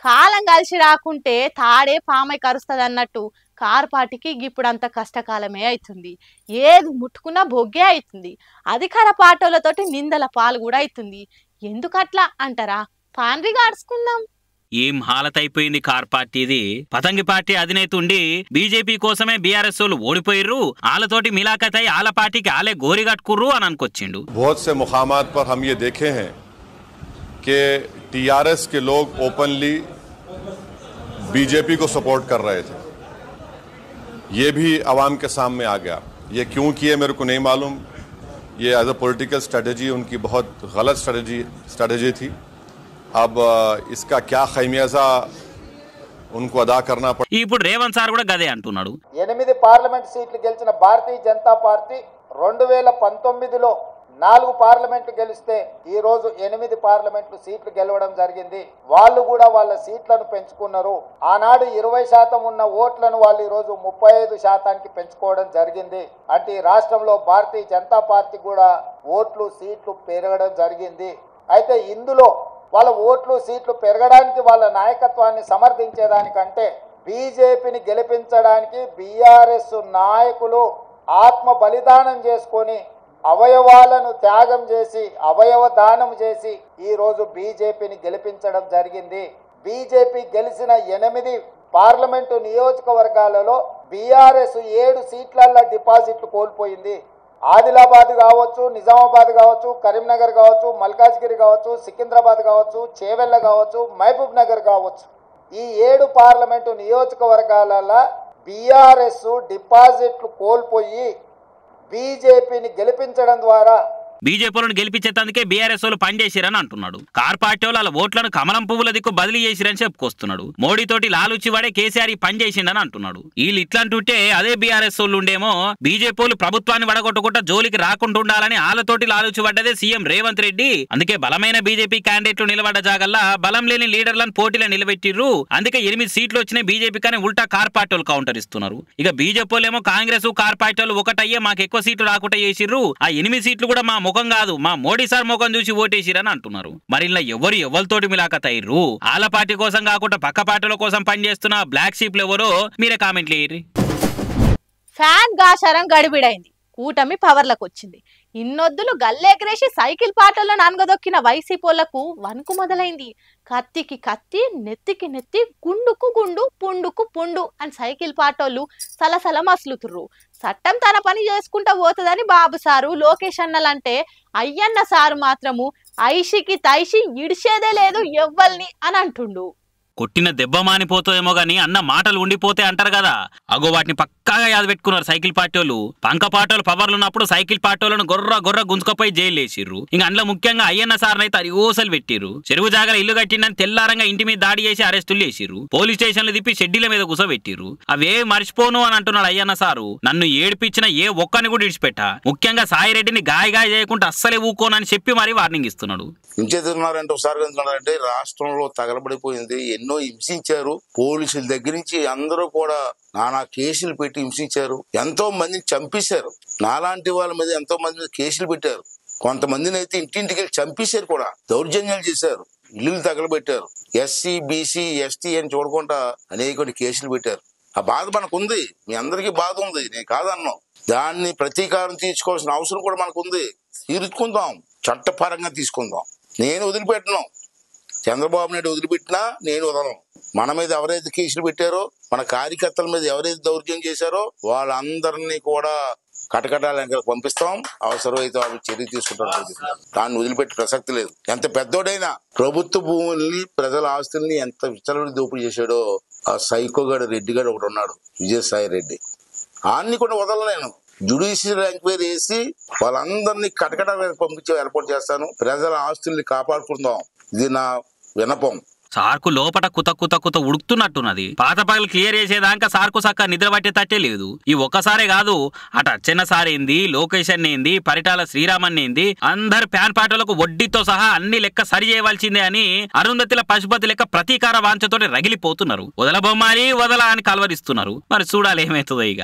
కాలం కలిసి రాకుంటే తాడే పామై కరుస్తుంది అన్నట్టు కారు పార్టీకి ఇప్పుడు అంత కష్టకాలమే అవుతుంది. ఏది ముట్టుకున్నా బొగ్గే అవుతుంది. అధికార పార్టీలతోటి నిందల పాలు కూడా అవుతుంది. ఎందుకట్లా అంటారా? పాన్రి గాడుచుకుందాం. ఏం హాలత్ అయిపోయింది కార్ పార్టీది. పతంగి పార్టీ అధినేత ఉండి బీజేపీ కోసమే బీఆర్ఎస్ వాళ్ళు ఓడిపోయిర్రు, వాళ్ళతోటి మిలాఖత్ అయి వాళ్ళ పార్టీకి ఆలే గోరి కట్టుకుర్రు అని అనుకొచ్చిండు. बहुत से मुकामात पर हम ये देखे हैं कि टीआरएस के लोग ओपनली बीजेपी को सपोर्ट कर रहे थे. ये भी अवाम के सामने आ गया. ये क्यों किए मेरे को नहीं मालूम. ये एज अ पॉलिटिकल स्ट्रेटजी उनकी बहुत गलत स्ट्रेटजी थी. अब इसका क्या खैमियाजा उनको अदा करना पड़ा. ఇప్పుడు రేవంత్ సార్ కూడా గదే అంటున్నాడు. 8 పార్లమెంట్ సీట్లు గెలిచిన భారతీయ జనతా పార్టీ 2019లో 4 పార్లమెంట్లు గెలిస్తే ఈ రోజు 8 పార్లమెంట్లు సీట్లు గెలవడం జరిగింది. వాళ్ళు కూడా వాళ్ళ సీట్లను పెంచుకున్నారు. ఆనాడు 20% ఉన్న ఓట్లను వాళ్ళు ఈ రోజు 35% పెంచుకోవడం జరిగింది. అంటే ఈ రాష్ట్రంలో భారతీయ జనతా పార్టీ కూడా ఓట్లు సీట్లు పెరగడం జరిగింది. అయితే ఇందులో వాళ్ళ ఓట్లు సీట్లు పెరగడానికి వాళ్ళ నాయకత్వాన్ని సమర్థించేదానికంటే బీజేపీని గెలిపించడానికి బీఆర్ఎస్ నాయకులు ఆత్మ బలిదానం చేసుకొని అవయవాలను త్యాగం చేసి అవయవ దానం చేసి ఈ రోజు బీజేపీని గెలిపించడం జరిగింది. బీజేపీ గెలిచిన 8 పార్లమెంటు నియోజకవర్గాలలో బీఆర్ఎస్ 7 సీట్లల్లో డిపాజిట్లు కోల్పోయింది. ఆదిలాబాద్ కావచ్చు, నిజామాబాద్ కావచ్చు, కరీంనగర్ కావచ్చు, మల్కాజ్గిరి కావచ్చు, సికింద్రాబాద్ కావచ్చు, చేవెళ్ళ కావచ్చు, మహబూబ్ నగర్ కావచ్చు, ఈ 7 పార్లమెంటు నియోజకవర్గాలలో బీఆర్ఎస్ డిపాజిట్లు కోల్పోయి బీజేపీని గెలిపించడం ద్వారా బీజేపీలను గెలిపించేందుకే బీఆర్ఎస్ వాళ్ళు పనిచేసిరని అంటున్నాడు. కార్ పార్టీ వాళ్ళ ఓట్లను కమలం పువ్వుల దిక్కు బదిలీ చేసిరని చెప్పుకొస్తున్నాడు. మోడీతోటి లాలుచి వాడే కేసీఆర్ పని చేసిండని అంటున్నాడు. వీళ్ళు ఇట్లాంటుంటే అదే బీఆర్ఎస్ వాళ్ళు ఉండేమో బీజేపీ వాళ్ళు ప్రభుత్వాన్ని వడగొట్టుకుంటా జోలికి రాకుండా ఉండాలని వాళ్ళతోటి లాలుచి పడ్డదే సీఎం రేవంత్ రెడ్డి. అందుకే బలమైన బీజేపీ క్యాండిడేట్లు నిలబడ్డ జాగల్లా బలం లేని లీడర్లను పోటీలో నిలబెట్టిర్రు. అందుకే 8 సీట్లు వచ్చినాయి బీజేపీ కానీ ఉల్టా కార్ పార్టీ వాళ్ళు కౌంటర్ ఇస్తున్నారు. ఇక బీజేపీ వాళ్ళేమో కాంగ్రెస్ కార్ పార్టీ వాళ్ళు ఒకటయ్యే మాకు ఎక్కువ సీట్లు రాకుండా చేసిర్రు, ఆ 8 సీట్లు కూడా మా ముఖం కాదు మా మోడీ సార్ ముఖం చూసి ఓటేసిరని అంటున్నారు. మరి ఇలా ఎవరితోటి మిలాఖత్ అయ్యారు? ఆల పార్టీ కోసం కాకుండా పక్క పార్టీల కోసం పనిచేస్తున్న బ్లాక్ షీప్లు ఎవరో మీరే కామెంట్లు వేయండి. ఫ్యాన్ గాశారం గడిబిడైంది. కూటమి పవర్లకు వచ్చింది. ఇన్నొద్దులు గల్లేకరేసి సైకిల్ పాటలను అనగదొక్కిన వైసీపోళ్లకు వణుకు మొదలైంది. కత్తికి కత్తి, నెత్తికి నెత్తి, గుండుకు గుండు, పుండుకు పుండు అని సైకిల్ పాటోళ్ళు సలసల మసులుతుర్రు. చట్టం తన పని చేసుకుంటా పోతుందని బాబు సారు లోకేష్ అన్నలంటే అయ్యన్న సారు మాత్రము ఐషికి తైషి ఇడిచేదే లేదు ఎవ్వల్ని అని అంటుండు. కొట్టిన దెబ్బ మానిపోతుందేమో గానీ అన్న మాటలు ఉండిపోతే అంటారు కదా, అగో వాటిని పక్కాగా యాద పెట్టుకున్నారు సైకిల్ పార్టీ వాళ్ళు. పంక పార్టీలు పవర్లు ఉన్నప్పుడు సైకిల్ పార్టీలను గొర్ర గుంజుకపోయి జైలు వేసిర్రు. ఇంకా అందులో ముఖ్యంగా అయ్యన్న సార్ని అయితే అరిగోసలు పెట్టిర్రు. చెరువు జాగల ఇల్లు కట్టిందని తెల్లారంగా ఇంటి మీద దాడి చేసి అరెస్టులు చేసిర్రు. పోలీస్ స్టేషన్లు తిప్పి షెడ్యూల మీద కూసోబెట్టిర్రు. అవే మర్చిపోను అని అంటున్నాడు అయ్యన్న సారు. నన్ను ఏడిపించిన ఏ ఒక్కని కూడా ఇడిచిపెట్టా, ముఖ్యంగా సాయిరెడ్డిని గాయ చేయకుండా అస్సలే ఊకోనని చెప్పి మరి వార్నింగ్ ఇస్తున్నాడు. హింసిస్తున్నారంటే ఒకసారి ఎందుకున్నారంటే రాష్ట్రంలో తగలబడిపోయింది. ఎన్నో హింసించారు. పోలీసుల దగ్గర నుంచి అందరూ కూడా నానా కేసులు పెట్టి హింసించారు. ఎంతో మందిని చంపేశారు. నాలాంటి వాళ్ళ మీద ఎంతో మంది మీద కేసులు పెట్టారు. కొంతమందిని అయితే ఇంటింటికి వెళ్ళి చంపేశారు కూడా, దౌర్జన్యాలు చేశారు, ఇల్లులు తగలబెట్టారు. ఎస్సీ, బీసీ, ఎస్టీ అని చూడకుండా అనేక కేసులు పెట్టారు. ఆ బాధ మనకు ఉంది, మీ అందరికీ బాధ ఉంది, నేను కాదన్నాం. దాన్ని ప్రతీకారం తీర్చుకోవాల్సిన అవసరం కూడా మనకు ఉంది. తీర్చుకుందాం, చట్టపరంగా తీసుకుందాం. నేను వదిలిపెట్టను, చంద్రబాబు నాయుడు వదిలిపెట్టినా నేను వదలను. మన మీద ఎవరైతే కేసులు పెట్టారో, మన కార్యకర్తల మీద ఎవరైతే దౌర్జన్యం చేశారో వాళ్ళందరినీ కూడా కటకటాల పంపిస్తాం. అవసరమైతే వాళ్ళు చర్య తీసుకుంటారు. దాన్ని వదిలిపెట్టే ప్రసక్తి లేదు. ఎంత పెద్దోడైనా ప్రభుత్వ భూముల్ని, ప్రజల ఆస్తుల్ని ఎంత విచ్చలవిడి దోపిడీ చేశాడో ఆ సైకోగాడు రెడ్డిగాడు ఒకటి ఉన్నాడు, విజయసాయి రెడ్డి. ఆన్ని కూడా వదలలేను. జ్యుడిషియల్ ఎంక్వైరీ వేసి వాళ్ళందరినీ కటకటాలకు పంపించే ఏర్పాటు చేస్తాను. ప్రజల ఆస్తుల్ని కాపాడుకుందాం. ఇది నా వినపం. సార్కు లోపట కుత ఉడుకుతున్నట్టున్నది. పాత పగలు క్లియర్ చేసేదాకా సార్కు సక్క నిద్ర పట్టేటట్టే లేదు. ఈ ఒక్కసారే కాదు, అటు అచ్చెన్న సార్ ఏంది, లోకేష్ అన్న ఏంది, పరిటాల శ్రీరామన్ ఏంది, అందరు ప్యాన్ పార్టీలకు వడ్డీతో సహా అన్ని లెక్క సరి చేయవలసిందే అని అరుంధతిల పశుపతి లెక్క ప్రతీకార వాంఛతోటి రగిలిపోతున్నారు. వదల బొమ్మాలి వదల అని కలవరిస్తున్నారు. మరి చూడాలి ఏమవుతుందో ఇక.